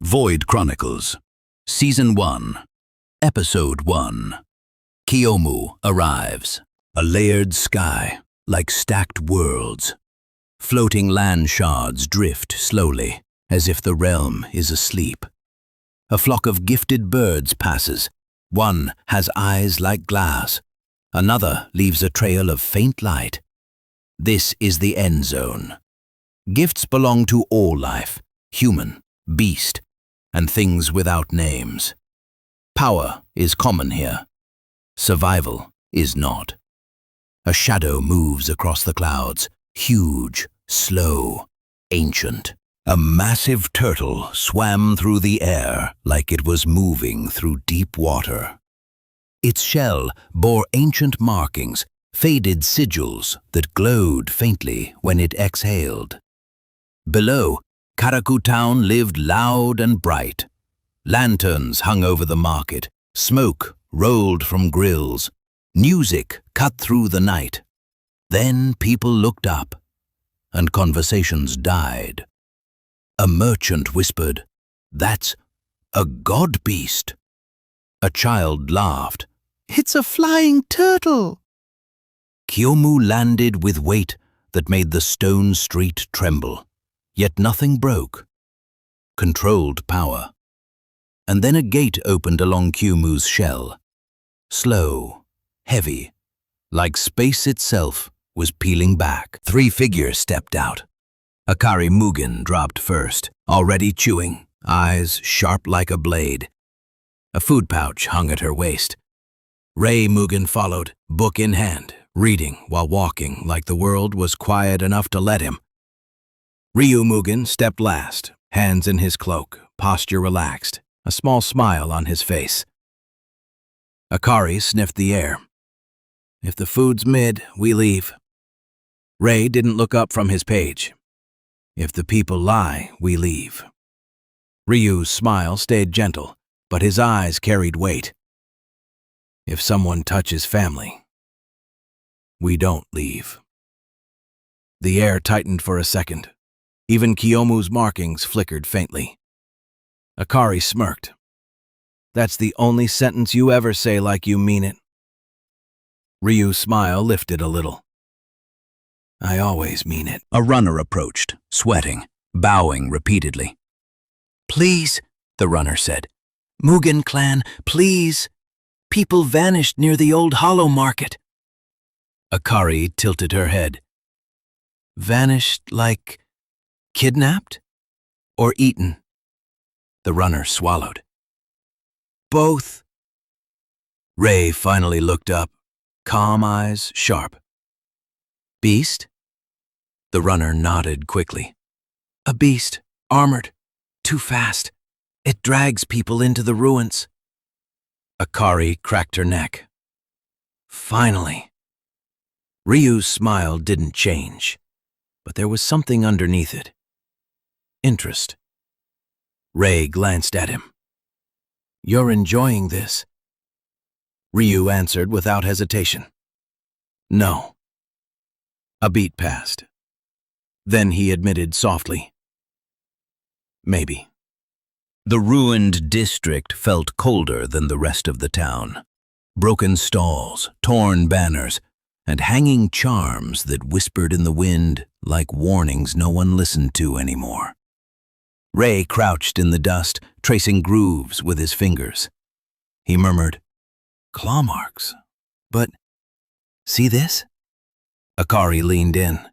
Void Chronicles, Season 1, Episode 1. Kyomu arrives. A layered sky, like stacked worlds. Floating land shards drift slowly, as if the realm is asleep. A flock of gifted birds passes. One has eyes like glass. Another leaves a trail of faint light. This is the end zone. Gifts belong to all life, human, beast, and things without names. Power is common here. Survival is not. A shadow moves across the clouds, huge, slow, ancient. A massive turtle swam through the air like it was moving through deep water. Its shell bore ancient markings, faded sigils that glowed faintly when it exhaled. Below, Karaku Town lived loud and bright. Lanterns hung over the market, smoke rolled from grills, music cut through the night. Then people looked up, and conversations died. A merchant whispered, "That's a god beast." A child laughed, "It's a flying turtle." Kyomu landed with weight that made the stone street tremble. Yet nothing broke. Controlled power. And then a gate opened along Kyomu's shell. Slow, heavy, like space itself was peeling back. 3 figures stepped out. Akari Mugen dropped first, already chewing, eyes sharp like a blade. A food pouch hung at her waist. Rei Mugen followed, book in hand, reading while walking like the world was quiet enough to let him. Ryu Mugen stepped last, hands in his cloak, posture relaxed, a small smile on his face. Akari sniffed the air. "If the food's mid, we leave." Rei didn't look up from his page. "If the people lie, we leave." Ryu's smile stayed gentle, but his eyes carried weight. "If someone touches family, we don't leave." The air tightened for a second. Even Kyomu's markings flickered faintly. Akari smirked. "That's the only sentence you ever say like you mean it." Ryu's smile lifted a little. "I always mean it." A runner approached, sweating, bowing repeatedly. "Please," the runner said. "Mugen Clan, please. People vanished near the old Hollow Market." Akari tilted her head. "Vanished like kidnapped or eaten?" The runner swallowed. "Both." Rei finally looked up, calm eyes sharp. "Beast?" The runner nodded quickly. "A beast, armored, too fast. It drags people into the ruins." Akari cracked her neck. "Finally." Ryu's smile didn't change, but there was something underneath it. Interest. Rei glanced at him. "You're enjoying this?" Ryu answered without hesitation. "No." A beat passed. Then he admitted softly, "Maybe." The ruined district felt colder than the rest of the town. Broken stalls, torn banners, and hanging charms that whispered in the wind like warnings no one listened to anymore. Rei crouched in the dust, tracing grooves with his fingers. He murmured, "Claw marks. But see this?" Akari leaned in.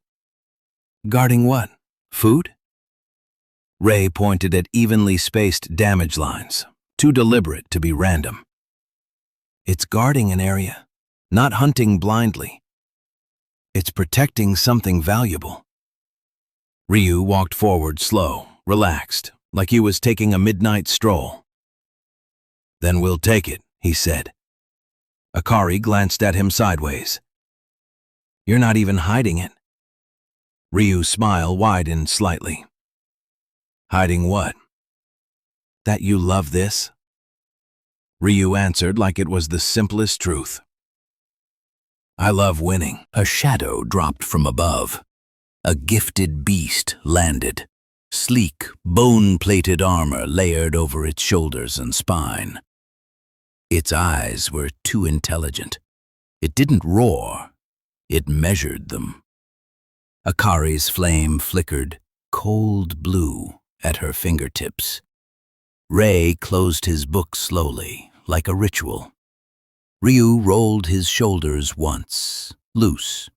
"Guarding what? Food?" Rei pointed at evenly spaced damage lines, too deliberate to be random. "It's guarding an area, not hunting blindly. It's protecting something valuable." Ryu walked forward slow, relaxed, like he was taking a midnight stroll. "Then we'll take it," he said. Akari glanced at him sideways. "You're not even hiding it." Ryu's smile widened slightly. "Hiding what?" "That you love this?" Ryu answered like it was the simplest truth. "I love winning." A shadow dropped from above. A gifted beast landed, sleek, bone-plated armor layered over its shoulders and spine. Its eyes were too intelligent. It didn't roar, it measured them. Akari's flame flickered, cold blue, at her fingertips. Ray closed his book slowly, like a ritual. Ryu rolled his shoulders once, loose.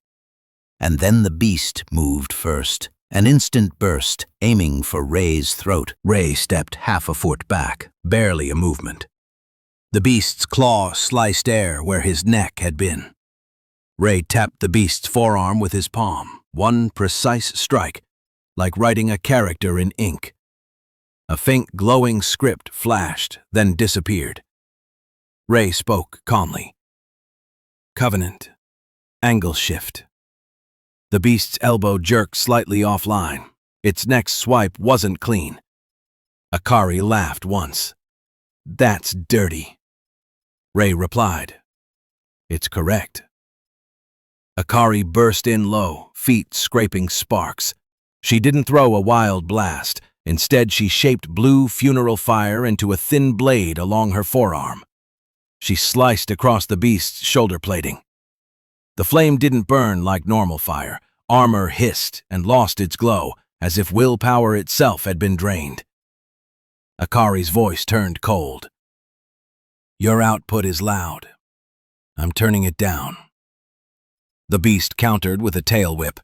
And then the beast moved first, an instant burst, aiming for Ray's throat. Ray stepped half a foot back, barely a movement. The beast's claw sliced air where his neck had been. Ray tapped the beast's forearm with his palm, one precise strike, like writing a character in ink. A faint glowing script flashed, then disappeared. Ray spoke calmly. Covenant. Angle shift. The beast's elbow jerked slightly offline. Its next swipe wasn't clean. Akari laughed once. That's dirty. Ray replied. It's correct. Akari burst in low, feet scraping sparks. She didn't throw a wild blast. Instead, she shaped blue funeral fire into a thin blade along her forearm. She sliced across the beast's shoulder plating. The flame didn't burn like normal fire. Armor hissed and lost its glow, as if willpower itself had been drained. Akari's voice turned cold. Your output is loud. I'm turning it down. The beast countered with a tail whip.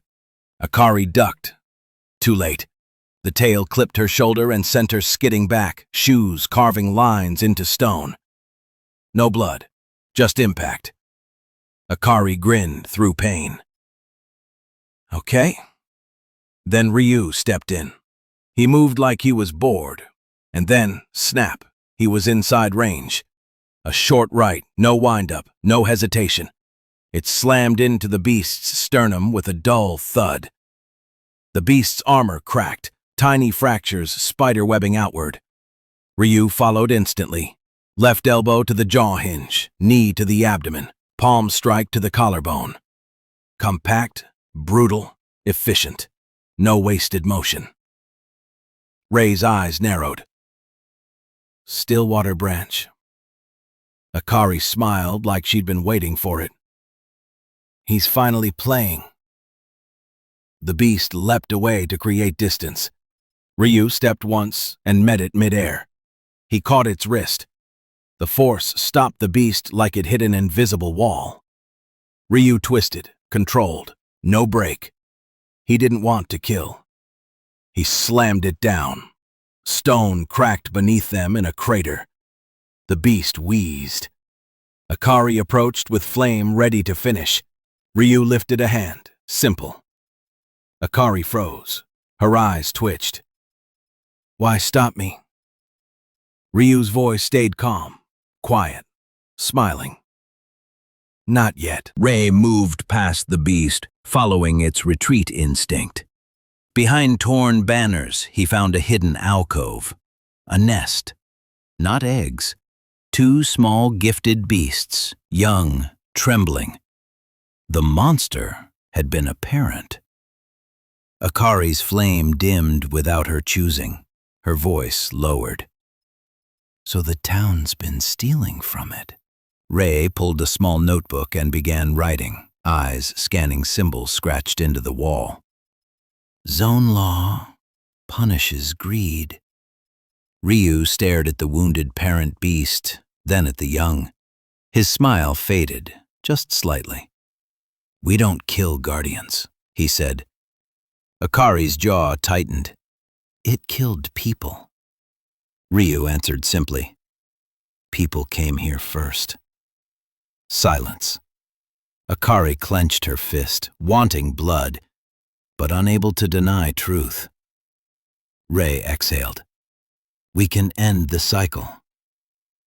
Akari ducked. Too late. The tail clipped her shoulder and sent her skidding back, shoes carving lines into stone. No blood, just impact. Akari grinned through pain. Okay. Then Ryu stepped in. He moved like he was bored. And then, snap, he was inside range. A short right, no wind-up, no hesitation. It slammed into the beast's sternum with a dull thud. The beast's armor cracked, tiny fractures spiderwebbing outward. Ryu followed instantly. Left elbow to the jaw hinge, knee to the abdomen, palm strike to the collarbone. Compact, brutal, efficient. No wasted motion. Ray's eyes narrowed. Stillwater branch. Akari smiled like she'd been waiting for it. He's finally playing. The beast leapt away to create distance. Ryu stepped once and met it midair. He caught its wrist. The force stopped the beast like it hit an invisible wall. Ryu twisted, controlled, no break. He didn't want to kill. He slammed it down. Stone cracked beneath them in a crater. The beast wheezed. Akari approached with flame ready to finish. Ryu lifted a hand, simple. Akari froze. Her eyes twitched. Why stop me? Ryu's voice stayed calm, quiet, smiling. Not yet. Ray moved past the beast, following its retreat instinct. Behind torn banners, he found a hidden alcove. A nest. Not eggs. Two small gifted beasts, young, trembling. The monster had been a parent. Akari's flame dimmed without her choosing. Her voice lowered. So the town's been stealing from it. Ray pulled a small notebook and began writing, eyes scanning symbols scratched into the wall. Zone law punishes greed. Ryu stared at the wounded parent beast, then at the young. His smile faded, just slightly. We don't kill guardians, he said. Akari's jaw tightened. It killed people. Ryu answered simply. People came here first. Silence. Akari clenched her fist, wanting blood, but unable to deny truth. Ray exhaled. We can end the cycle.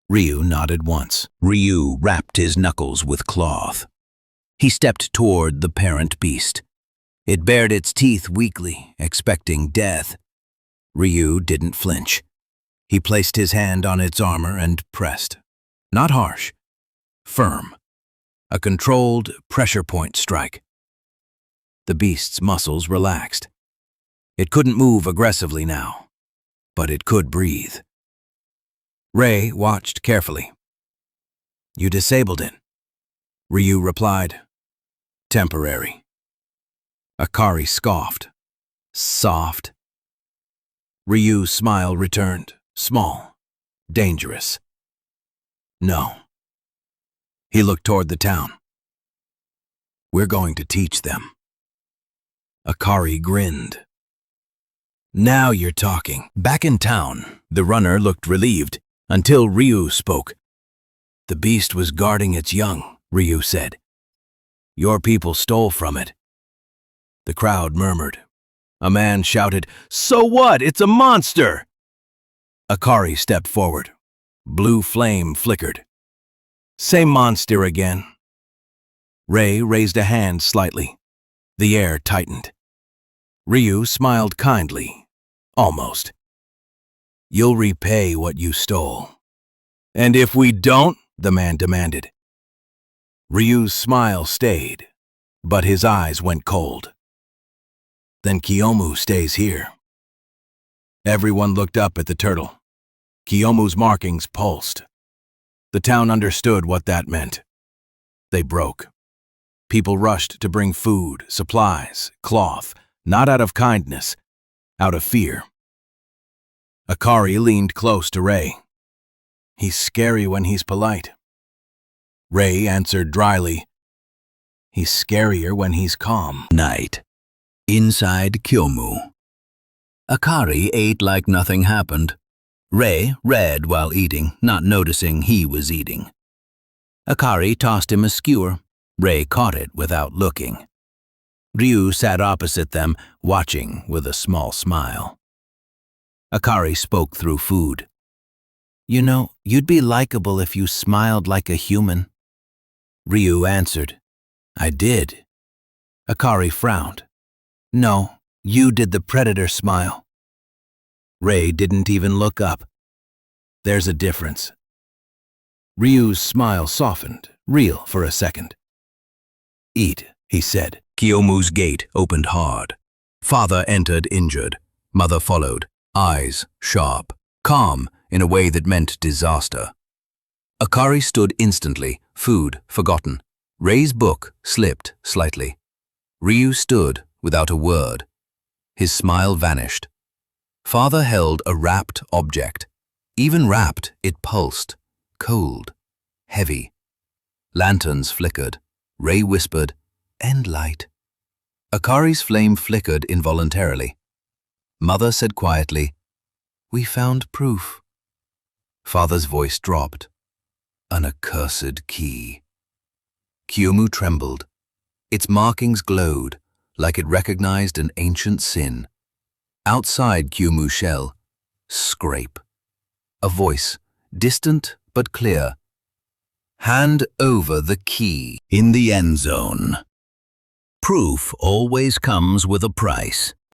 Ryu nodded once. Ryu wrapped his knuckles with cloth. He stepped toward the parent beast. It bared its teeth weakly, expecting death. Ryu didn't flinch. He placed his hand on its armor and pressed. Not harsh. Firm. A controlled pressure point strike. The beast's muscles relaxed. It couldn't move aggressively now, but it could breathe. Rei watched carefully. "You disabled it," Ryu replied. "Temporary." Akari scoffed. "Soft." Ryu's smile returned, small, dangerous. "No." He looked toward the town. "We're going to teach them." Akari grinned. "Now you're talking." Back in town, the runner looked relieved until Ryu spoke. "The beast was guarding its young," Ryu said. "Your people stole from it." The crowd murmured. A man shouted, "So what? It's a monster!" Akari stepped forward. Blue flame flickered. "Same monster again." Rei raised a hand slightly. The air tightened. Ryu smiled kindly, almost. "You'll repay what you stole." "And if we don't?" the man demanded. Ryu's smile stayed, but his eyes went cold. "Then Kyomu stays here." Everyone looked up at the turtle. Kyomu's markings pulsed. The town understood what that meant. They broke. People rushed to bring food, supplies, cloth, not out of kindness, out of fear. Akari leaned close to Rei. "He's scary when he's polite." Rei answered dryly, "He's scarier when he's calm." Night. Inside Kyomu. Akari ate like nothing happened. Rei read while eating, not noticing he was eating. Akari tossed him a skewer. Rei caught it without looking. Ryu sat opposite them, watching with a small smile. Akari spoke through food. "You know, you'd be likable if you smiled like a human." Ryu answered, "I did." Akari frowned. "No, you did the predator smile." Rei didn't even look up. "There's a difference." Ryu's smile softened, real for a second. "Eat," he said. Kyomu's gate opened hard. Father entered injured. Mother followed, eyes sharp, calm in a way that meant disaster. Akari stood instantly, food forgotten. Rei's book slipped slightly. Ryu stood without a word. His smile vanished. Father held a wrapped object. Even wrapped, it pulsed, cold, heavy. Lanterns flickered. Rei whispered, "End light." Akari's flame flickered involuntarily. Mother said quietly, "We found proof." Father's voice dropped. "An accursed key." Kyomu trembled. Its markings glowed, like it recognized an ancient sin. Outside Kyomu's shell, scrape. A voice, distant but clear. "Hand over the key." In the end zone. Proof always comes with a price.